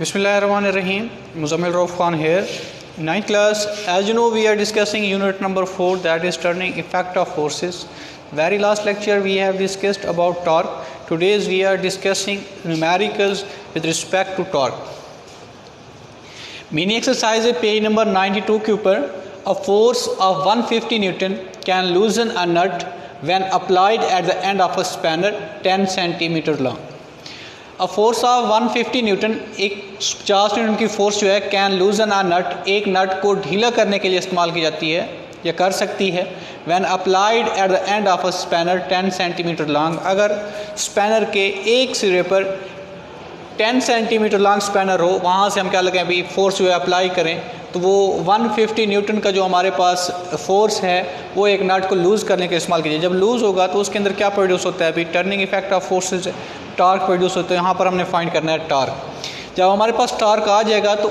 Bismillahirrahmanirrahim. Muzammil Rauf Khan here. In 9th class, as you know, we are discussing unit number 4, that is turning effect of forces. Very last lecture we have discussed about torque. Today we are discussing numericals with respect to torque. Mini exercise page number 92 के ऊपर a force of 150 Newton can loosen a nut when applied at the end of a spanner 10 centimeter long. A force of 150 Newton, एक 50 Newton की force जो है can लूजन अ नट, एक नट को ढीला करने के लिए इस्तेमाल की जाती है या कर सकती है when applied at the end of a spanner 10 centimetre long. अगर स्पैनर के एक सिरे पर 10 सेंटीमीटर लॉन्ग स्पैनर हो, वहाँ से हम क्या लगाएं अभी फोर्स जो है अप्लाई करें, तो वो 150 न्यूटन का जो हमारे पास फोर्स है वो एक नट को लूज़ करने के इस्तेमाल कीजिए. जब लूज़ होगा तो उसके अंदर क्या प्रोड्यूस होता है, अभी turning effect of forces torque produce होता है. यहाँ पर हमने फाइंड करना है टार्क. जब हमारे पास टार्क आ जाएगा तो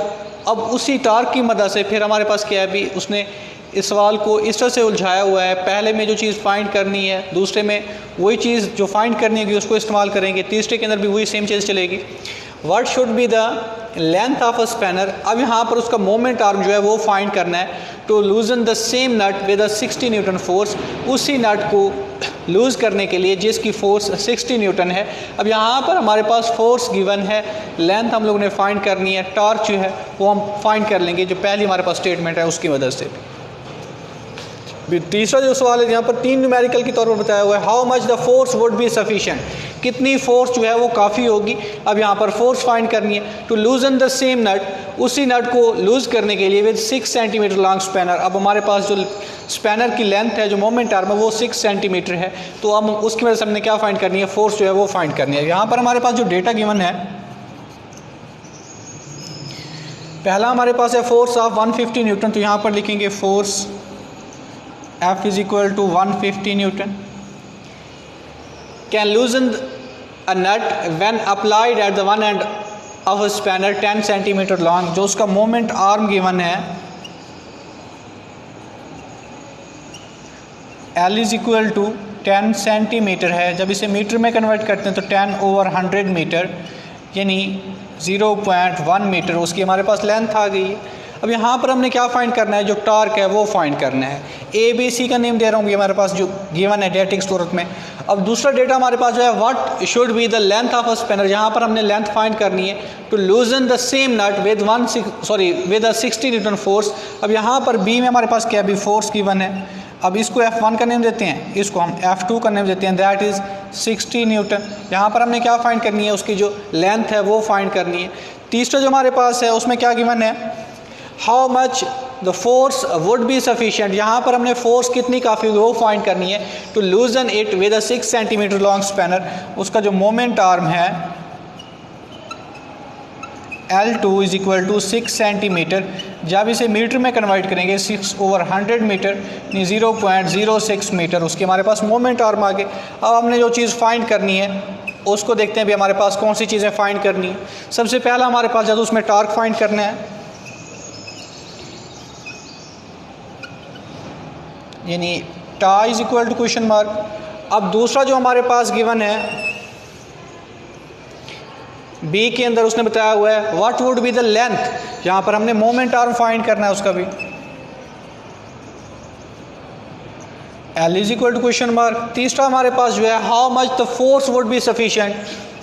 अब उसी टार्क की मदद से फिर हमारे पास क्या है, अभी उसने इस सवाल को इस तरह से उलझाया हुआ है. पहले में जो चीज़ फाइंड करनी है, दूसरे में वही चीज़ जो फाइंड करनी होगी उसको इस्तेमाल करेंगे, तीसरे के अंदर भी वही सेम चीज़ चलेगी. What should be the length of a spanner. अब यहाँ पर उसका मोमेंट आर्म जो है वो फाइंड करना है. To loosen the same nut with a 60 newton force, उसी नट को लूज़ करने के लिए जिसकी फोर्स 60 न्यूटन है. अब यहाँ पर हमारे पास फोर्स गिवन है, लेंथ हम लोगों ने फाइंड करनी है, टॉर्क जो है वो हम फाइंड कर लेंगे जो पहली हमारे पास स्टेटमेंट है उसकी मदद से. तीसरा जो सवाल है यहाँ पर 3 न्यूमेरिकल के तौर पर बताया हुआ है. How much the force would be sufficient, कितनी फोर्स जो है वो काफ़ी होगी. अब यहाँ पर फोर्स फाइंड करनी है. To loosen the same nut, उसी नट को लूज़ करने के लिए विद 6 सेंटीमीटर लॉन्ग स्पैनर. अब हमारे पास जो स्पैनर की लेंथ है, जो मोमेंट आर्म है वो 6 सेंटीमीटर है, तो अब उसकी वजह से हमने क्या फाइंड करनी है, फोर्स जो है वो फाइंड करनी है. यहाँ पर हमारे पास जो डेटा गिवन है, पहला हमारे पास है फोर्स ऑफ 150 न्यूटन, तो यहाँ पर लिखेंगे force F is equal to 150 Newton. Can loosen a nut when applied at the one end of a spanner 10 centimeter long. जो उसका मोमेंट आर्म गिवन है L is equal to 10 centimetre है. जब इसे मीटर में कन्वर्ट करते हैं तो 10/100 मीटर यानी 0.1 मीटर उसकी हमारे पास लेंथ आ गई है. अब यहाँ पर हमने क्या फाइंड करना है, जो टार्क है वो फाइंड करना है. ए बी सी का नेम दे रहा हूँ हमारे पास जो गिवन है डेटिक सूरत में. अब दूसरा डेटा हमारे पास जो है what should be the length of a spanner. यहाँ पर हमने लेंथ फाइंड करनी है. To loosen the same nut with a 60 newton force. अब यहाँ पर बी में हमारे पास क्या है, फोर्स गिवन है. अब इसको F1 का नेम देते हैं, इसको हम F2 का नेम देते हैं, दैट इज़ 60 न्यूटन. यहाँ पर हमने क्या फाइंड करनी है, उसकी जो लेंथ है वो फाइंड करनी है. तीसरा जो हमारे पास है उसमें क्या गिवन है, how much the force would be sufficient. यहाँ पर हमने फोर्स कितनी काफ़ी होगी वो फाइंड करनी है. To loosen it with a 6 centimetre long spanner, उसका जो मोमेंट आर्म है L2 is equal to 6 centimetre. जब इसे मीटर में कन्वर्ट करेंगे 6/100 मीटर यानी 0.06 मीटर उसके हमारे पास मोमेंट आर्म आ गए. अब हमने जो चीज़ फाइंड करनी है उसको देखते हैं भी हमारे पास कौन सी चीज़ें फाइंड करनी है. सबसे पहला हमारे पास जब उसमें टार्क फाइंड करना है यानी tau is equal to question mark. अब दूसरा जो हमारे पास गिवन है बी के अंदर उसने बताया हुआ है what would be the length. यहाँ पर हमने मोमेंट आर्म फाइंड करना है उसका भी. L is equal to question mark. तीसरा हमारे पास जो है how much the force would be sufficient,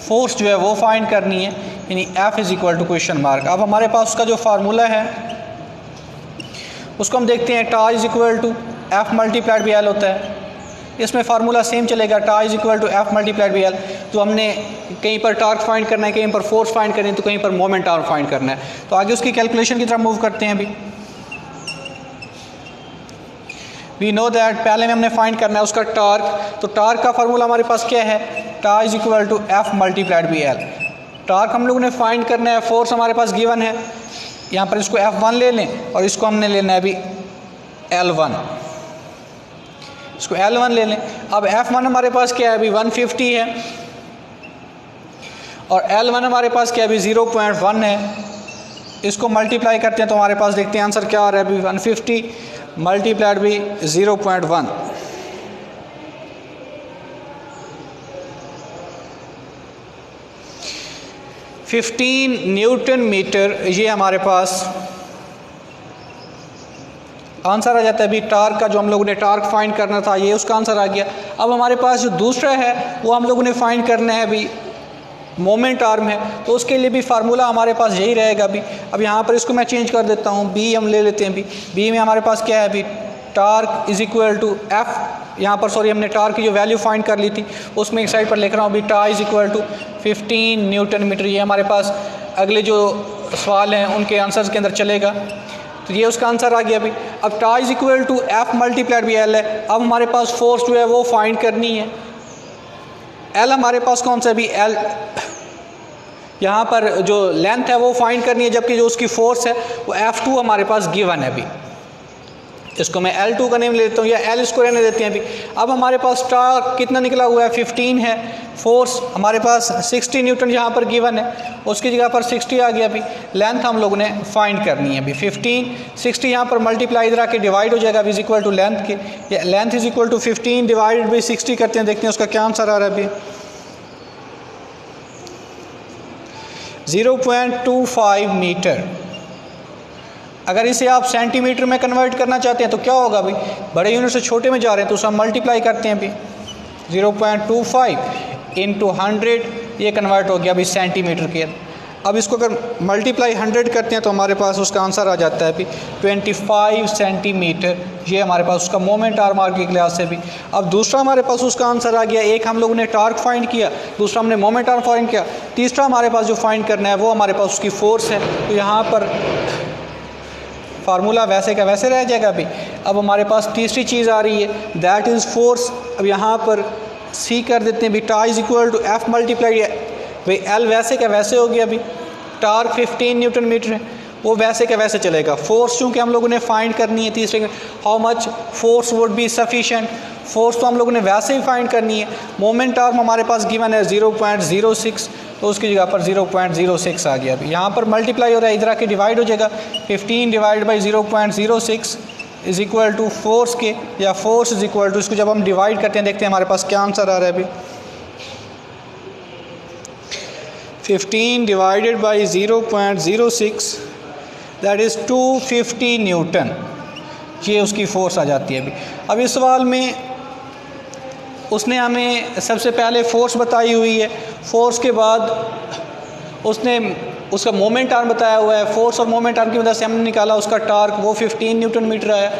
force जो है वो फाइंड करनी है यानी F is equal to question mark. अब हमारे पास उसका जो फार्मूला है उसको हम देखते हैं. Tau is equal to F multiplied by L होता है. इसमें फार्मूला सेम चलेगा, tau is equal to F multiplied by L. तो हमने कहीं पर टार्क फाइंड करना है, कहीं पर फोर्स फाइंड करनी है, तो कहीं पर मोमेंट आर्म फाइंड करना है. तो आगे उसकी कैलकुलेशन की तरफ मूव करते हैं. अभी वी नो दैट पहले में हमने फाइंड करना है उसका टार्क. तो टार्क का फार्मूला हमारे पास क्या है, tau is equal to F multiplied by L. Torque हम लोगों ने फाइंड करना है, फोर्स हमारे पास गिवन है. यहाँ पर इसको F1 ले लें और इसको हमने लेना है अभी L1, इसको L1 ले लें. अब F1 हमारे पास क्या है, अभी 150 है और L1 हमारे पास क्या है, अभी 0.1 है. इसको मल्टीप्लाई करते हैं तो हमारे पास देखते हैं आंसर क्या आ रहा है, अभी 150 मल्टीप्लाइड बाई 0.1. 15 न्यूटन मीटर, ये हमारे पास आंसर आ जाता है। अभी टार्क का जो हम लोगों ने टार्क फाइंड करना था, ये उसका आंसर आ गया। अब हमारे पास जो दूसरा है वो हम लोगों ने फाइंड करना है अभी मोमेंट आर्म है, तो उसके लिए भी फार्मूला हमारे पास यही रहेगा अभी। अब यहाँ पर इसको मैं चेंज कर देता हूँ, बी हम ले लेते हैं। बी में हमारे पास क्या है अभी, torque is equal to F, यहाँ पर सॉरी हमने टार्क की जो वैल्यू फाइंड कर ली थी उसमें एक साइड पर लिख रहा हूँ अभी, tau is equal to 15 newton metre. ये हमारे पास अगले जो सवाल हैं उनके आंसर्स के अंदर चलेगा, तो ये उसका आंसर आ गया अभी। अब tau is equal to F multiplied by L है। अब हमारे पास फोर्स जो है वो फाइंड करनी है। एल हमारे पास कौन सा अभी, एल यहाँ पर जो लेंथ है वो फाइंड करनी है, जबकि जो उसकी फोर्स है वो F2 हमारे पास गिवन है अभी। इसको मैं L2 का नेम ले लेता हूँ या L इसको रहने देते हैं अभी। अब हमारे पास टार्क कितना निकला हुआ है, 15 है। फोर्स हमारे पास 60 न्यूटन यहाँ पर गिवन है, उसकी जगह पर 60 आ गया अभी। लेंथ हम लोगों ने फाइंड करनी है अभी 15, 60 यहाँ पर मल्टीप्लाई इधर आके डिवाइड हो जाएगा अभी इज इक्वल टू लेंथ के, या length is equal to 15 divided by 60 करते हैं, देखते हैं उसका क्या आंसर आ रहा है अभी। 0.25 मीटर। अगर इसे आप सेंटीमीटर में कन्वर्ट करना चाहते हैं तो क्या होगा अभी, बड़े यूनिट से छोटे में जा रहे हैं तो उसे हम मल्टीप्लाई करते हैं अभी। 0.25 इंटू 100 ये कन्वर्ट हो गया अभी सेंटीमीटर के। अब इसको अगर मल्टीप्लाई 100 करते हैं तो हमारे पास उसका आंसर आ जाता है अभी 25 सेंटीमीटर। ये हमारे पास उसका मोमेंट आर्म आर की क्लास है अभी। अब दूसरा हमारे पास उसका आंसर आ गया, एक हम लोगों ने टार्क फाइंड किया, दूसरा हमने मोमेंट आर्म फाइंड किया, तीसरा हमारे पास जो फाइंड करना है वो हमारे पास उसकी फोर्स है। तो यहाँ पर फार्मूला वैसे का वैसे रह जाएगा अभी। अब हमारे पास तीसरी चीज़ आ रही है, दैट इज़ फोर्स। अब यहाँ पर सी कर देते हैं अभी, tau is equal to F multiply by L वैसे का वैसे हो गया अभी। टार्क 15 न्यूटन मीटर है, वो वैसे का वैसे चलेगा। फोर्स चूँकि हम लोगों ने फाइंड करनी है तीसरे, how much force would B sufficient, force तो हम लोगों ने वैसे ही फाइंड करनी है। मोमेंट आर्म हमारे पास गिवन है 0.06, तो उसकी जगह पर 0.06 आ गया अभी। यहाँ पर मल्टीप्लाई हो रहा है, इधर आके डिवाइड हो जाएगा। 15 divide by 0.06 is equal to force के, या फोर्स इज इक्वल टू, इसको जब हम डिवाइड करते हैं देखते हैं हमारे पास क्या आंसर आ रहा है अभी। 15 divided by 0.06 that is 250 Newton, ये उसकी फोर्स आ जाती है अभी। अब इस सवाल में उसने हमें सबसे पहले फोर्स बताई हुई है, फोर्स के बाद उसने उसका मोमेंट आर्म बताया हुआ है। फोर्स और मोमेंट आर्म की वजह से हमने निकाला उसका टार्क, वो 15 न्यूटन मीटर आया।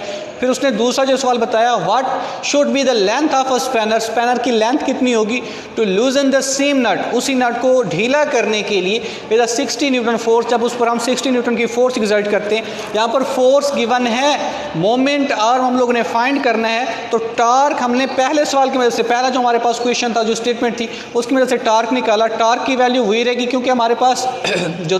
फिर उसने दूसरा जो सवाल बताया, what should be the length of a spanner, spanner की लेंथ कितनी होगी to loosen the same nut, उसी नट को ढीला करने के लिए विद अ 60 न्यूटन फोर्स, जब उस पर हम 60 न्यूटन की फोर्स एक्सर्ट करते हैं। यहाँ पर फोर्स गिवन है, मोमेंट आर्म हम लोगों ने फाइंड करना है, तो टार्क हमने पहले सवाल की वजह से, पहला जो हमारे पास क्वेश्चन था, जो स्टेटमेंट थी, उसकी वजह से टार्क निकाला। टार्क की वैल्यू वही रहेगी क्योंकि हमारे पास जो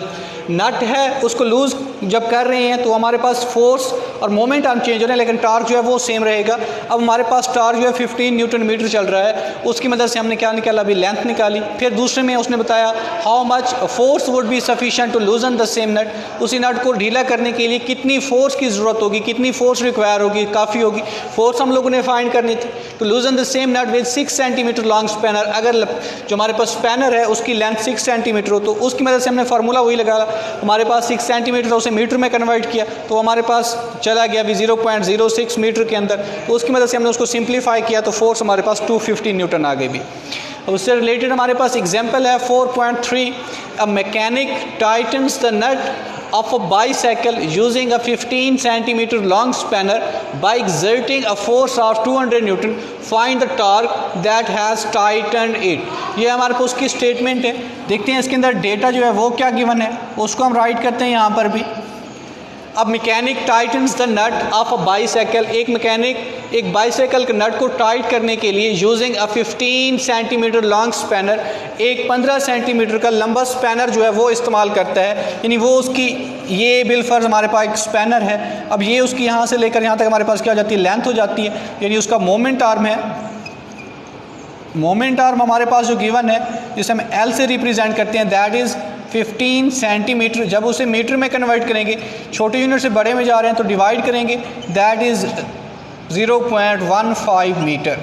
नट है उसको लूज़ जब कर रहे हैं तो हमारे पास फोर्स और मोमेंट आर्म चेंज हो रहे हैं, लेकिन टार्क जो है वो सेम रहेगा। अब हमारे पास टार्क जो है 15 न्यूटन मीटर चल रहा है, उसकी मदद से हमने क्या निकाला अभी, लेंथ निकाली। फिर दूसरे में उसने बताया how much force would be sufficient to loosen the same nut, उसी नट को ढीला करने के लिए कितनी फोर्स की ज़रूरत होगी, कितनी फोर्स रिक्वायर होगी, काफ़ी होगी। फोर्स हम लोगों ने फाइंड करनी थी to loosen the same nut with 6 centimetre long spanner. अगर जो हमारे पास स्पैनर है उसकी लेंथ 6 सेंटीमीटर हो तो उसकी मदद से हमने फार्मूला वही लगाया। हमारे पास 6 सेंटीमीटर उसे मीटर में कन्वर्ट किया तो हमारे पास चला गया अभी 0.06 मीटर के अंदर, तो उसकी मदद से हमने उसको सिंप्लीफाई किया तो फोर्स हमारे पास 250 न्यूटन आ गई भी। अब उससे रिलेटेड हमारे पास एग्जांपल है 4.3, a mechanic tightens the nut of a bicycle using a 15 centimeter long spanner by exerting a force of 200 Newton. Find the torque that has tightened it. ये हमारे पास उसकी स्टेटमेंट है। देखते हैं इसके अंदर डेटा जो है वो क्या गिवन है, उसको हम राइट करते हैं यहाँ पर भी। अब mechanic tightens the nut of a bicycle, एक मैकेनिक एक बाईसाइकिल के नट को टाइट करने के लिए using a 15 centimetre long spanner, एक 15 सेंटीमीटर का लंबा स्पैनर जो है वो इस्तेमाल करता है। यानी वो उसकी, ये बिलफर्ज हमारे पास एक स्पैनर है। अब ये उसकी यहाँ से लेकर यहाँ तक हमारे पास क्या हो जाती है, लेंथ हो जाती है। यानी उसका मोमेंट आर्म है, मोमेंट आर्म हमारे पास जो गिवन है जिसे हम एल से रिप्रेजेंट करते हैं, दैट इज़ 15 सेंटीमीटर। जब उसे मीटर में कन्वर्ट करेंगे, छोटे यूनिट से बड़े में जा रहे हैं तो डिवाइड करेंगे, that is 0.15 metre.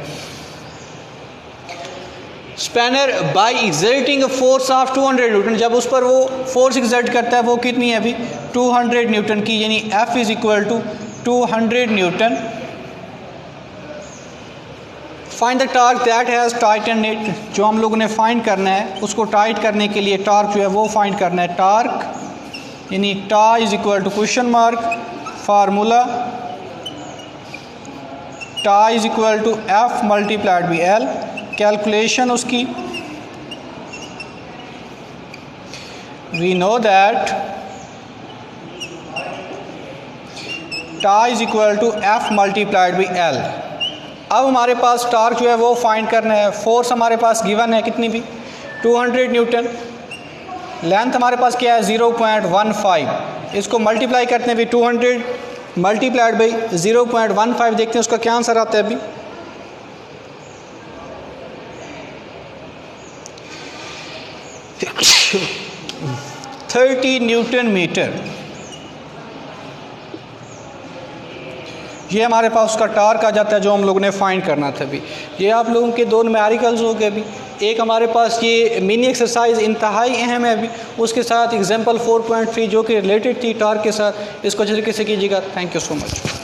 Spanner by exerting force of 200 newton, जब उस पर वो फोर्स एक्सर्ट करता है वो कितनी है अभी 200 न्यूटन की, यानी F is equal to 200 newton. Find the torque that has tighten it, जो हम लोगों ने फाइंड करना है उसको टाइट करने के लिए टार्क जो है वो फाइंड करना है। टार्क यानी tau is equal to question mark, formula tau is equal to F multiplied by L, calculation उसकी we know that tau is equal to F multiplied by L। अब हमारे पास टार्क जो है वो फाइंड करना है। फोर्स हमारे पास गिवन है कितनी भी 200 न्यूटन, लेंथ हमारे पास क्या है 0.15, इसको मल्टीप्लाई करते हैं भी 200 मल्टीप्लाइड बाई 0.15, देखते हैं उसका क्या आंसर आता है अभी। $30 न्यूटन मीटर, ये हमारे पास उसका टार्क आ जाता है जो हम लोगों ने फाइंड करना था अभी। ये आप लोगों के दो न्यूमेरिकल्स हो गए अभी। एक हमारे पास ये मिनी एक्सरसाइज इंतहाई अहम है अभी, उसके साथ एग्जांपल 4.3 जो कि रिलेटेड थी टार्क के साथ, इसको अच्छे तरीके से कीजिएगा। Thank you so much.